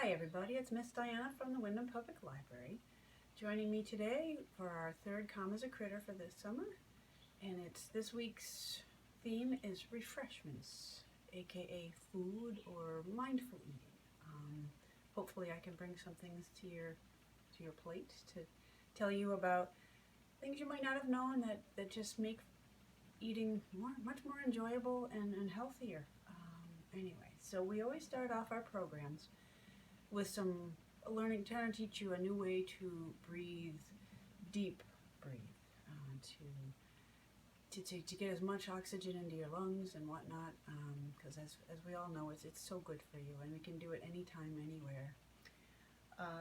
Hi everybody, it's Miss Diana from the Wyndham Public Library. Joining me today for our third Calm as a Critter for this summer. And this week's theme is refreshments, aka food or mindful eating. Hopefully I can bring some things to your plate to tell you about things you might not have known that just make eating much more enjoyable and healthier. Anyway, so we always start off our programs with some trying to teach you a new way to breathe, deep breathe, to get as much oxygen into your lungs and whatnot, because as we all know, it's so good for you, and we can do it anytime, anywhere.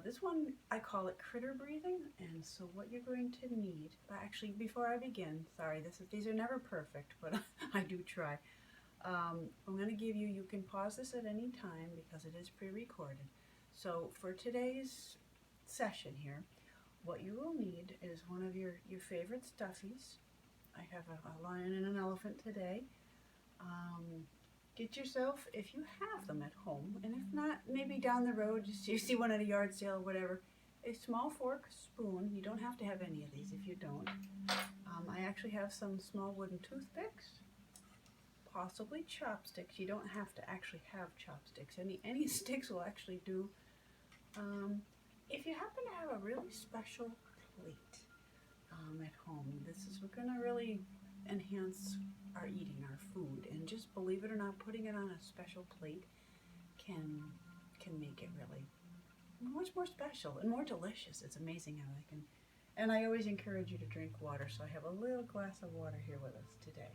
This one, I call it critter breathing, and so what you're going to need, actually before I begin, sorry, these are never perfect, but I do try. I'm going to give you can pause this at any time because it is pre-recorded. So for today's session here, what you will need is one of your favorite stuffies. I have a lion and an elephant today. Get yourself, if you have them at home, and if not, maybe down the road, you see one at a yard sale or whatever, a small fork, spoon. You don't have to have any of these if you don't. I actually have some small wooden toothpicks, possibly chopsticks. You don't have to actually have chopsticks. Any sticks will actually do. If you happen to have a really special plate at home, we're going to really enhance our eating, our food, and just believe it or not, putting it on a special plate can make it really much more special and more delicious. It's amazing how they can. And I always encourage you to drink water, so I have a little glass of water here with us today.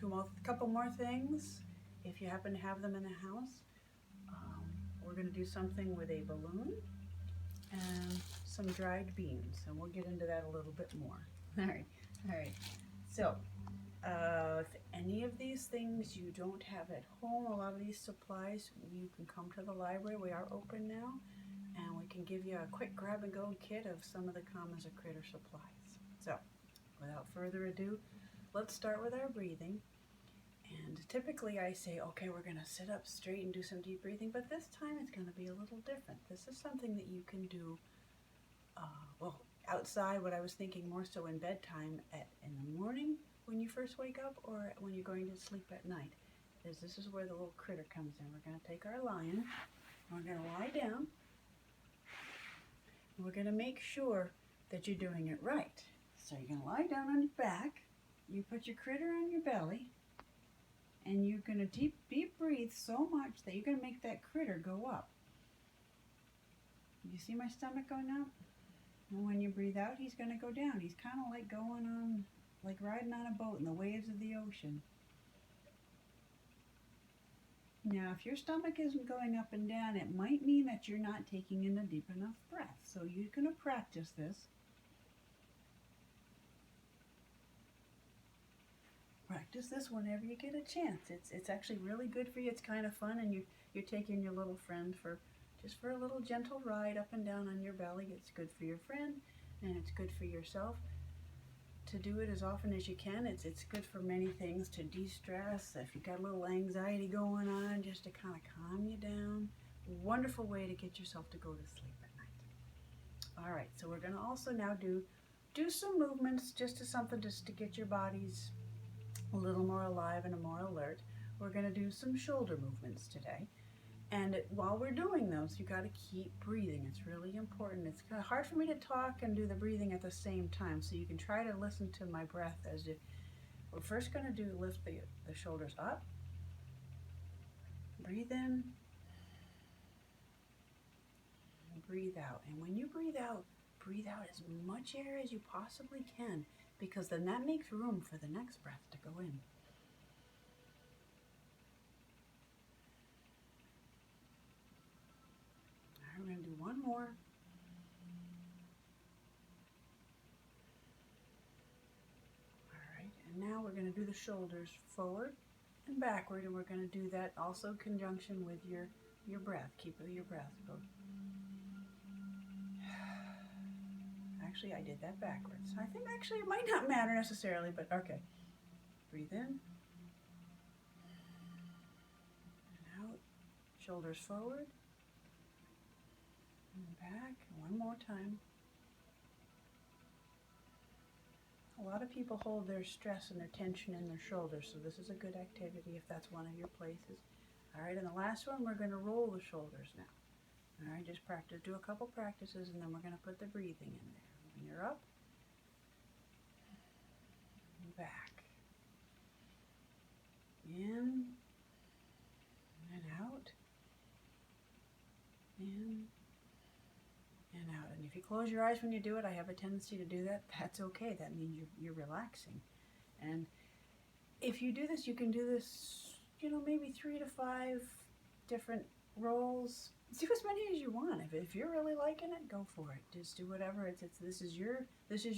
A couple more things, if you happen to have them in the house. We're going to do something with a balloon and some dried beans, and we'll get into that a little bit more. All right. So, if any of these things you don't have at home, a lot of these supplies, you can come to the library. We are open now, and we can give you a quick grab-and-go kit of some of the Calm as a Critter supplies. So, without further ado, let's start with our breathing. And typically I say, okay, we're going to sit up straight and do some deep breathing, but this time it's going to be a little different. This is something that you can do, outside, what I was thinking more so in bedtime, in the morning when you first wake up, or when you're going to sleep at night. This is where the little critter comes in. We're going to take our lion, we're going to lie down, and we're going to make sure that you're doing it right. So you're going to lie down on your back, you put your critter on your belly, and you're going to deep breathe so much that you're going to make that critter go up. You see my stomach going up? And when you breathe out, he's going to go down. He's kind of like like riding on a boat in the waves of the ocean. Now, if your stomach isn't going up and down, it might mean that you're not taking in a deep enough breath. So you're going to practice this. Practice this whenever you get a chance. It's actually really good for you. It's kind of fun, and you're taking your little friend for a little gentle ride up and down on your belly. It's good for your friend, and it's good for yourself to do it as often as you can. It's good for many things, to de-stress. If you've got a little anxiety going on, just to kind of calm you down. Wonderful way to get yourself to go to sleep at night. All right, so we're going to also now do some movements, just to get your bodies a little more alive and more alert. We're going to do some shoulder movements today. And while we're doing those, you got to keep breathing. It's really important. It's kind of hard for me to talk and do the breathing at the same time, so you can try to listen to my breath as if we're first going to lift the shoulders up. Breathe in. And breathe out. And when you breathe out as much air as you possibly can, because then that makes room for the next breath to go in. All right, we're going to do one more. All right, and now we're going to do the shoulders forward and backward, and we're going to do that also in conjunction with your breath. Keep your breath. Go. Actually, I did that backwards. I think actually it might not matter necessarily, but okay. Breathe in. And out. Shoulders forward and back. One more time. A lot of people hold their stress and their tension in their shoulders, so this is a good activity if that's one of your places. All right, and the last one, we're going to roll the shoulders now. All right, just practice, do a couple practices, and then we're going to put the breathing in there. When you're up, back, in, and out, in, and out. And if you close your eyes when you do it, I have a tendency to do that. That's okay. That means you're relaxing. And if you do this, you can do this, maybe 3 to 5 different rolls. Do as many as you want. If you're really liking it, go for it. Just do whatever. This is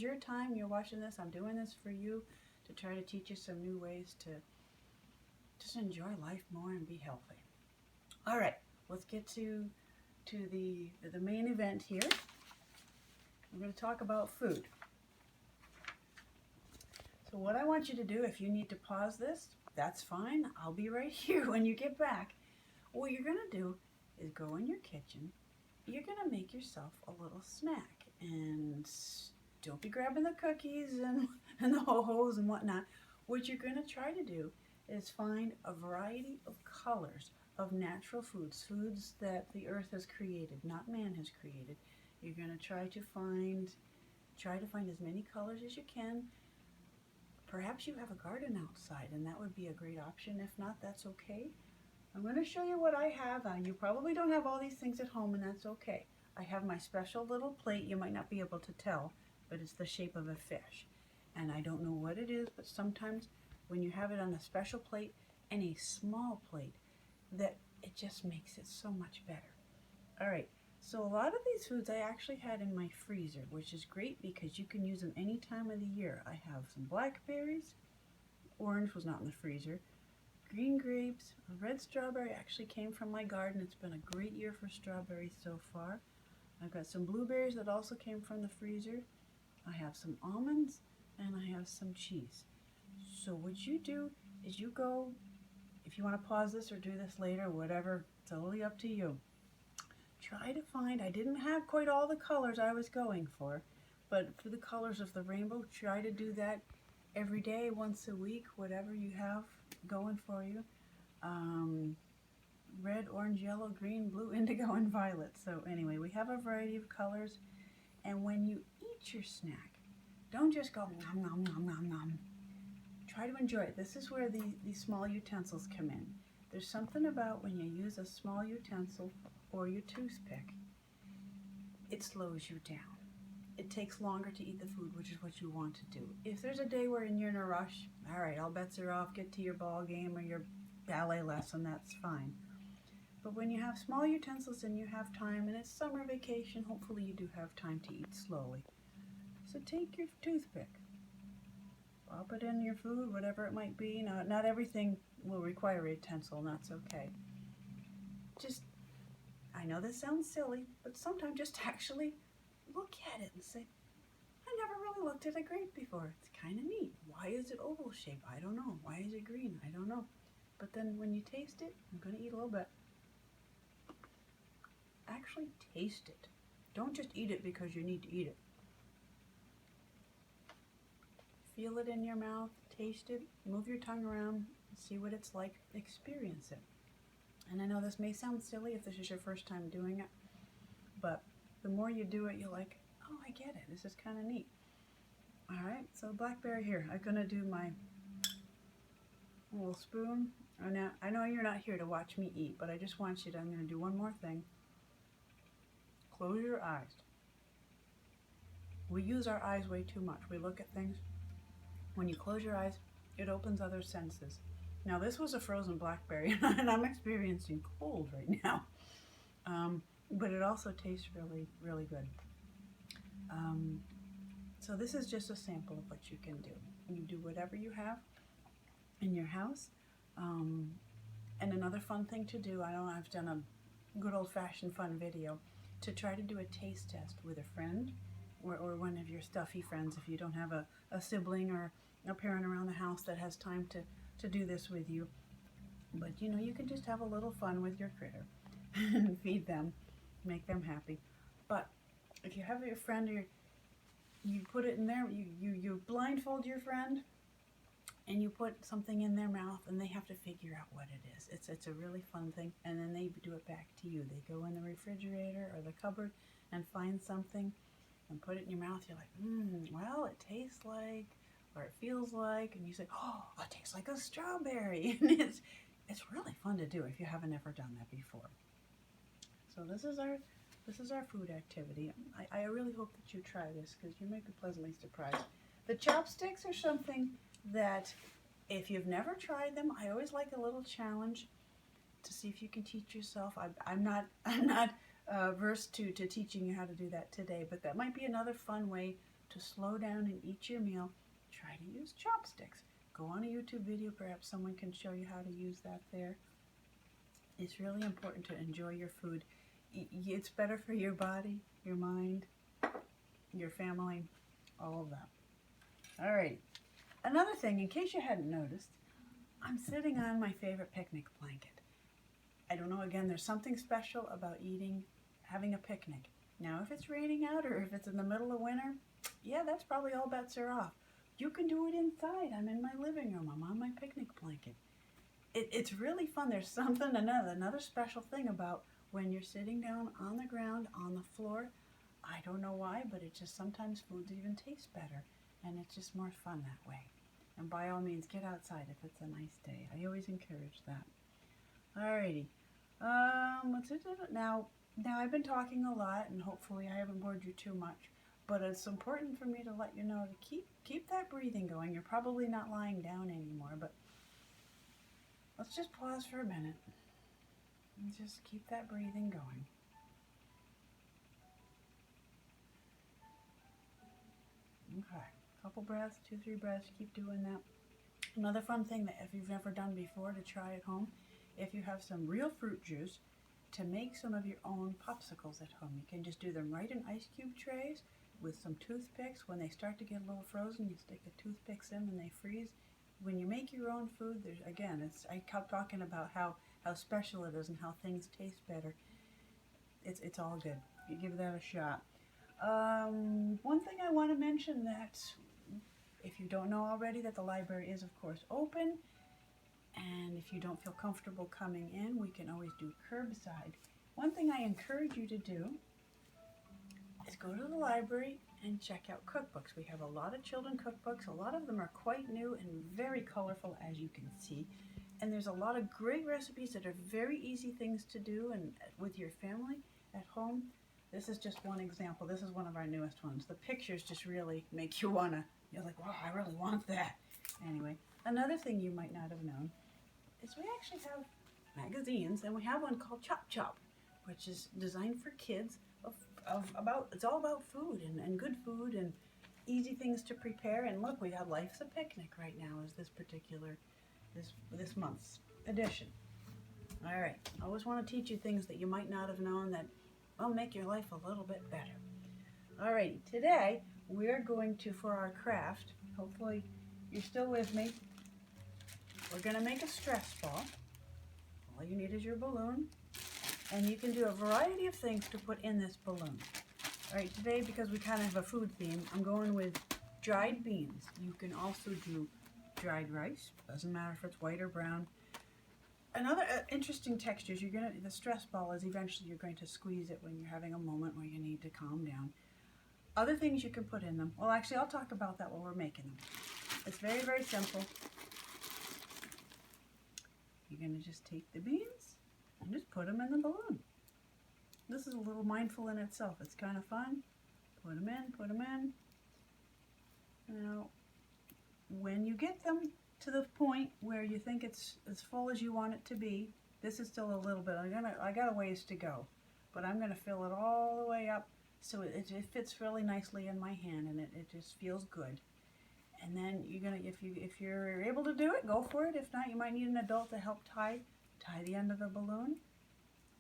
your time. You're watching this. I'm doing this for you to try to teach you some new ways to just enjoy life more and be healthy. All right, let's get to the main event here. We're going to talk about food. So what I want you to do, if you need to pause this, that's fine. I'll be right here when you get back. What you're going to do is go in your kitchen. You're going to make yourself a little snack. And don't be grabbing the cookies and the ho-hos and whatnot. What you're going to try to do is find a variety of colors of natural foods, foods that the earth has created, not man has created. You're going to try to find as many colors as you can. Perhaps you have a garden outside, and that would be a great option. If not, that's okay. I'm going to show you what I have. You probably don't have all these things at home, and that's okay. I have my special little plate. You might not be able to tell, but it's the shape of a fish. And I don't know what it is, but sometimes when you have it on a special plate and a small plate, that it just makes it so much better. All right, so a lot of these foods I actually had in my freezer, which is great because you can use them any time of the year. I have some blackberries, orange was not in the freezer, green grapes, a red strawberry actually came from my garden. It's been a great year for strawberries so far. I've got some blueberries that also came from the freezer. I have some almonds and I have some cheese. So what you do is you go, if you want to pause this or do this later, whatever, it's totally up to you. Try to find, I didn't have quite all the colors I was going for, but for the colors of the rainbow, try to do that every day, once a week, whatever you have going for you. Red, orange, yellow, green, blue, indigo, and violet. So anyway, we have a variety of colors. And when you eat your snack, don't just go nom, nom, nom, nom, nom. Try to enjoy it. This is where these small utensils come in. There's something about when you use a small utensil or your toothpick, it slows you down. It takes longer to eat the food, which is what you want to do. If there's a day where you're in a rush, all right, all bets are off, get to your ball game or your ballet lesson, that's fine. But when you have small utensils and you have time, and it's summer vacation, hopefully you do have time to eat slowly. So take your toothpick, pop it in your food, whatever it might be. Now, not everything will require a utensil, and that's okay. Just, I know this sounds silly, but sometimes just actually look at it and say, I never really looked at a grape before. It's kind of neat. Why is it oval shape? I don't know. Why is it green? I don't know. But then when you taste it, I'm going to eat a little bit. Actually taste it. Don't just eat it because you need to eat it. Feel it in your mouth, taste it, move your tongue around, see what it's like, experience it. And I know this may sound silly if this is your first time doing it, but the more you do it, you're like, oh, I get it. This is kind of neat. All right, so blackberry here. I'm going to do my little spoon. Now, I know you're not here to watch me eat, but I just want you to, I'm going to do one more thing. Close your eyes. We use our eyes way too much. We look at things. When you close your eyes, it opens other senses. Now, this was a frozen blackberry, and I'm experiencing cold right now. But it also tastes really, really good. So this is just a sample of what you can do. You do whatever you have in your house. And another fun thing to do, I know I've done a good old-fashioned fun video, to try to do a taste test with a friend or one of your stuffy friends if you don't have a sibling or a parent around the house that has time to do this with you. But you know, you can just have a little fun with your critter and feed them, make them happy. But if you have your friend, or you put it in there, you blindfold your friend and you put something in their mouth and they have to figure out what it is. It's a really fun thing, and then they do it back to you. They go in the refrigerator or the cupboard and find something and put it in your mouth. You're like, well, it tastes like, or it feels like, and you say, oh, it tastes like a strawberry. And it's really fun to do if you haven't ever done that before. So this is our food activity. I really hope that you try this, because you might be pleasantly surprised. The chopsticks are something that, if you've never tried them, I always like a little challenge to see if you can teach yourself. I'm not versed to teaching you how to do that today, but that might be another fun way to slow down and eat your meal. Try to use chopsticks. Go on a YouTube video, perhaps someone can show you how to use that there. It's really important to enjoy your food. It's better for your body, your mind, your family, all of that. All right. Another thing, in case you hadn't noticed, I'm sitting on my favorite picnic blanket. I don't know, again, there's something special about having a picnic. Now, if it's raining out or if it's in the middle of winter, yeah, that's probably all bets are off. You can do it inside. I'm in my living room. I'm on my picnic blanket. It's really fun. There's something, another special thing about when you're sitting down on the ground, on the floor. I don't know why, but it just, sometimes foods even taste better, and it's just more fun that way. And by all means, get outside if it's a nice day. I always encourage that. Alrighty. What's it? Now I've been talking a lot, and hopefully I haven't bored you too much. But it's important for me to let you know to keep that breathing going. You're probably not lying down anymore, but let's just pause for a minute and just keep that breathing going. Okay, couple breaths, 2-3 breaths, keep doing that. Another fun thing that if you've never done before to try at home, if you have some real fruit juice, to make some of your own popsicles at home. You can just do them right in ice cube trays with some toothpicks. When they start to get a little frozen, you stick the toothpicks in and they freeze. When you make your own food, I kept talking about how special it is and how things taste better. It's all good. You give that a shot. One thing I want to mention, that if you don't know already, that the library is of course open, and if you don't feel comfortable coming in, we can always do curbside. One thing I encourage you to do is go to the library and check out cookbooks. We have a lot of children cookbooks. A lot of them are quite new and very colorful, as you can see. And there's a lot of great recipes that are very easy things to do and with your family at home. This is just one example. This is one of our newest ones. The pictures just really make you you're like, wow, I really want that. Anyway, another thing you might not have known is we actually have magazines, and we have one called Chop Chop, which is designed for kids it's all about food and good food and easy things to prepare. And look, we have Life's a Picnic right now as this month's edition. All right, I always want to teach you things that you might not have known that will make your life a little bit better. All right, today we're going to, for our craft, hopefully you're still with me, we're going to make a stress ball. All you need is your balloon, and you can do a variety of things to put in this balloon. All right, today, because we kind of have a food theme, I'm going with dried beans. You can also do dried rice. Doesn't matter if it's white or brown. Another interesting textures, the stress ball is eventually you're going to squeeze it when you're having a moment where you need to calm down. Other things you can put in them. Well, actually, I'll talk about that while we're making them. It's very, very simple. You're going to just take the beans and just put them in the balloon. This is a little mindful in itself. It's kind of fun. Put them in. Now, when you get them to the point where you think it's as full as you want it to be, this is still a little bit. I got a ways to go, but I'm going to fill it all the way up so it fits really nicely in my hand, and it just feels good. And then if you're able to do it, go for it. If not, you might need an adult to help tie the end of the balloon.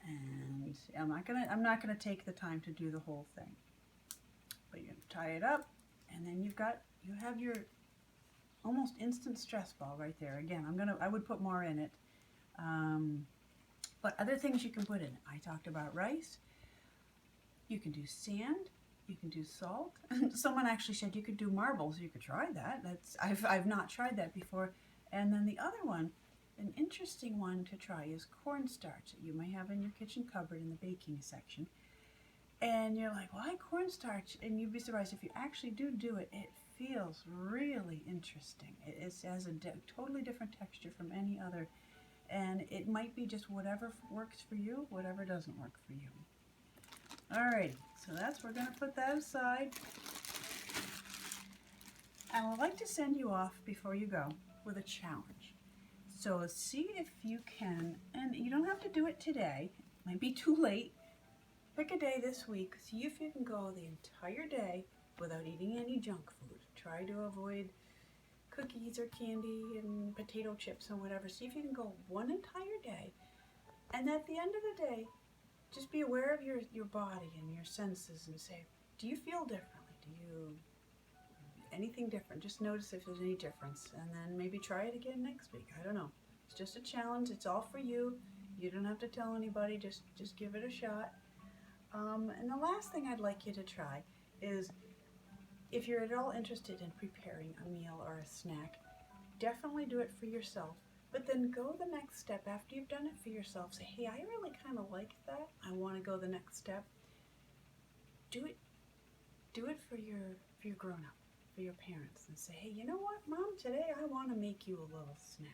And I'm not gonna take the time to do the whole thing. But you tie it up, and then you have your almost instant stress ball right there. Again, I would put more in it. But other things you can put in. I talked about rice. You can do sand. You can do salt. Someone actually said you could do marbles. You could try that. I've not tried that before. And then the other one, an interesting one to try, is cornstarch that you may have in your kitchen cupboard in the baking section. And you're like, why cornstarch? And you'd be surprised if you actually do it. It feels really interesting. It has a totally different texture from any other. And it might be just whatever works for you, whatever doesn't work for you. Alrighty, so we're going to put that aside. And I'd like to send you off before you go with a challenge. So see if you can, and you don't have to do it today, it might be too late. Pick a day this week, see if you can go the entire day without eating any junk food. Try to avoid cookies or candy and potato chips and whatever. See if you can go one entire day, and at the end of the day, just be aware of your body and your senses and say, do you feel differently? Do you, anything different? Just notice if there's any difference, and then maybe try it again next week. I don't know. It's just a challenge. It's all for you. You don't have to tell anybody. Just give it a shot. And the last thing I'd like you to try is, if you're at all interested in preparing a meal or a snack, definitely do it for yourself. But then go the next step after you've done it for yourself. Say, hey, I really kind of like that. I want to go the next step. Do it for your grown-up, for your parents, and say, hey, you know what, Mom? Today I want to make you a little snack.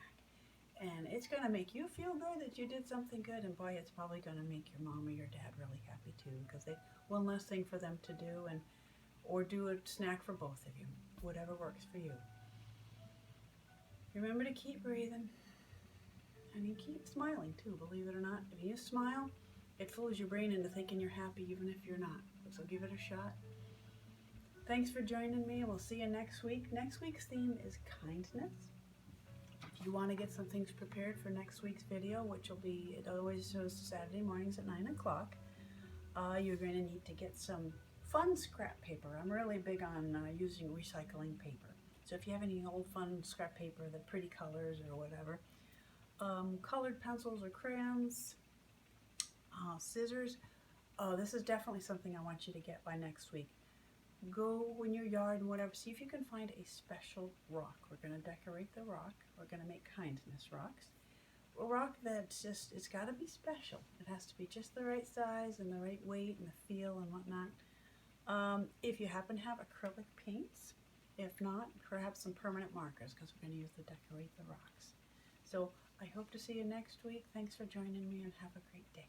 And it's going to make you feel good that you did something good, and boy, it's probably going to make your mom or your dad really happy too, because they one less thing for them to do, or do a snack for both of you, whatever works for you. Remember to keep breathing, and you keep smiling too, believe it or not. If you smile, it fools your brain into thinking you're happy even if you're not. So give it a shot. Thanks for joining me, and we'll see you next week. Next week's theme is kindness. If you want to get some things prepared for next week's video, which will be, it always shows Saturday mornings at 9 o'clock, you're going to need to get some fun scrap paper. I'm really big on using recycling paper. So if you have any old fun scrap paper, the pretty colors or whatever, colored pencils or crayons, scissors. Oh, this is definitely something I want you to get by next week. Go in your yard and whatever, see if you can find a special rock. We're going to decorate the rock. We're going to make kindness rocks. A rock that's just, it's got to be special. It has to be just the right size and the right weight and the feel and whatnot. If you happen to have acrylic paints, if not, perhaps some permanent markers, because we're going to use to decorate the rocks. So I hope to see you next week. Thanks for joining me, and have a great day.